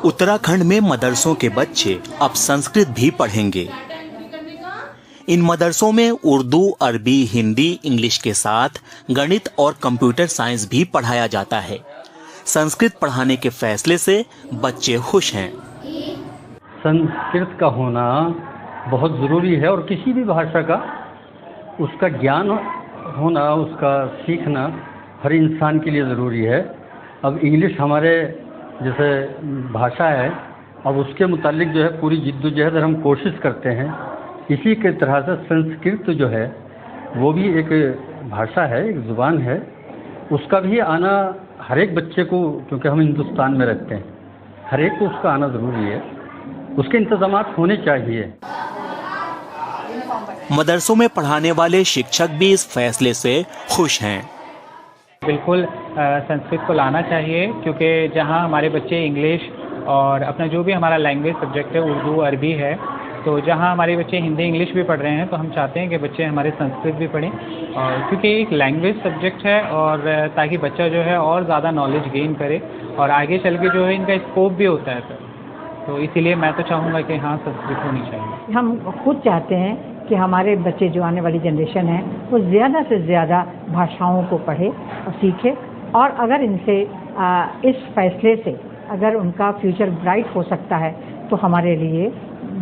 उत्तराखंड में मदरसों के बच्चे अब संस्कृत भी पढ़ेंगे। इन मदरसों में उर्दू, अरबी, हिंदी, इंग्लिश के साथ गणित और कंप्यूटर साइंस भी पढ़ाया जाता है। संस्कृत पढ़ाने के फैसले से बच्चे खुश हैं। संस्कृत का होना बहुत ज़रूरी है और किसी भी भाषा का उसका ज्ञान होना, उसका सीखना हर इंसान के लिए ज़रूरी है। अब इंग्लिश हमारे जैसे भाषा है, अब उसके मुतालिक जो है पूरी जिद्दोजहद हम कोशिश करते हैं। इसी के तरह से संस्कृत जो है वो भी एक भाषा है, एक ज़ुबान है, उसका भी आना हर एक बच्चे को, क्योंकि हम हिंदुस्तान में रहते हैं, हर एक को उसका आना ज़रूरी है, उसके इंतज़ामात होने चाहिए। मदरसों में पढ़ाने वाले शिक्षक भी इस फैसले से खुश हैं। बिल्कुल संस्कृत को लाना चाहिए, क्योंकि जहां हमारे बच्चे इंग्लिश और अपना जो भी हमारा लैंग्वेज सब्जेक्ट है, उर्दू, अरबी है, तो जहां हमारे बच्चे हिंदी, इंग्लिश भी पढ़ रहे हैं, तो हम चाहते हैं कि बच्चे हमारे संस्कृत भी पढ़ें, और क्योंकि एक लैंग्वेज सब्जेक्ट है, और ताकि बच्चा जो है और ज़्यादा नॉलेज गेन करे और आगे चल के जो है इनका स्कोप भी होता है सर। तो इसीलिए मैं तो चाहूँगा कि हाँ, संस्कृत होनी चाहिए। हम खुद चाहते हैं कि हमारे बच्चे, जो आने वाली जनरेशन है, वो ज़्यादा से ज़्यादा भाषाओं को पढ़े और सीखे, और अगर इनसे इस फैसले से अगर उनका फ्यूचर ब्राइट हो सकता है तो हमारे लिए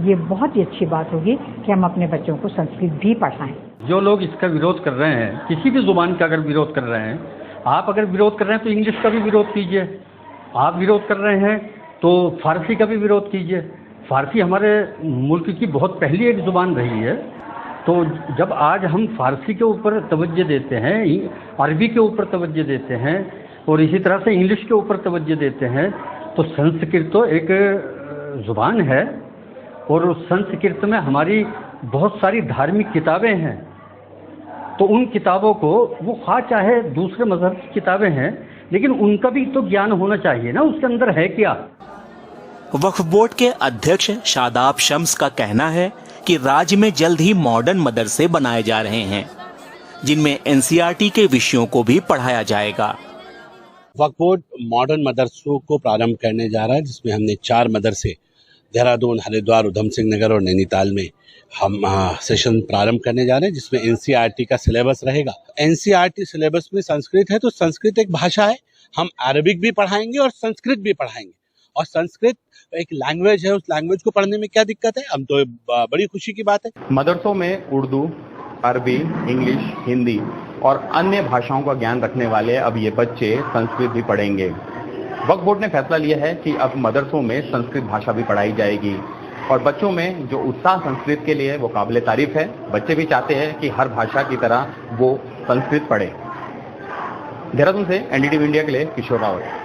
ये बहुत ही अच्छी बात होगी कि हम अपने बच्चों को संस्कृत भी पढ़ाएं। जो लोग इसका विरोध कर रहे हैं, किसी भी जुबान का अगर विरोध कर रहे हैं, आप अगर विरोध कर रहे हैं तो इंग्लिश का भी विरोध कीजिए। आप विरोध कर रहे हैं तो फारसी का भी विरोध कीजिए। फारसी हमारे मुल्क की बहुत पहली एक ज़ुबान रही है, तो जब आज हम फारसी के ऊपर तवज्जो देते हैं, अरबी के ऊपर तवज्जो देते हैं और इसी तरह से इंग्लिश के ऊपर तवज्जो देते हैं, तो संस्कृत तो एक ज़ुबान है, और उस संस्कृत में हमारी बहुत सारी धार्मिक किताबें हैं, तो उन किताबों को वो ख़ास चाहे दूसरे मज़हब की किताबें हैं, लेकिन उनका भी तो ज्ञान होना चाहिए ना, उसके अंदर है क्या। वक्फ बोर्ड के अध्यक्ष शादाब शम्स का कहना है कि राज्य में जल्द ही मॉडर्न मदरसे बनाए जा रहे हैं, जिनमें एनसीईआरटी के विषयों को भी पढ़ाया जाएगा। वक्फ बोर्ड मॉडर्न मदरसों को प्रारंभ करने जा रहा है, जिसमें हमने 4 मदरसे देहरादून, हरिद्वार, उधम सिंह नगर और नैनीताल में हम सेशन प्रारंभ करने जा रहे हैं, जिसमें एनसीईआरटी का सिलेबस रहेगा। एनसीईआरटी सिलेबस में संस्कृत है, तो संस्कृत एक भाषा है, हम अरबिक भी पढ़ाएंगे और संस्कृत भी पढ़ाएंगे, और संस्कृत एक लैंग्वेज है, उस लैंग्वेज को पढ़ने में क्या दिक्कत है, हम तो बड़ी खुशी की बात है। मदरसों में उर्दू, अरबी, इंग्लिश, हिंदी और अन्य भाषाओं का ज्ञान रखने वाले अब ये बच्चे संस्कृत भी पढ़ेंगे। वक्फ बोर्ड ने फैसला लिया है कि अब मदरसों में संस्कृत भाषा भी पढ़ाई जाएगी, और बच्चों में जो उत्साह संस्कृत के लिए वो काबिले तारीफ है। बच्चे भी चाहते हैं कि हर भाषा की तरह वो संस्कृत पढ़े। देहरादून से एनडीटीवी इंडिया के लिए किशोर रावत।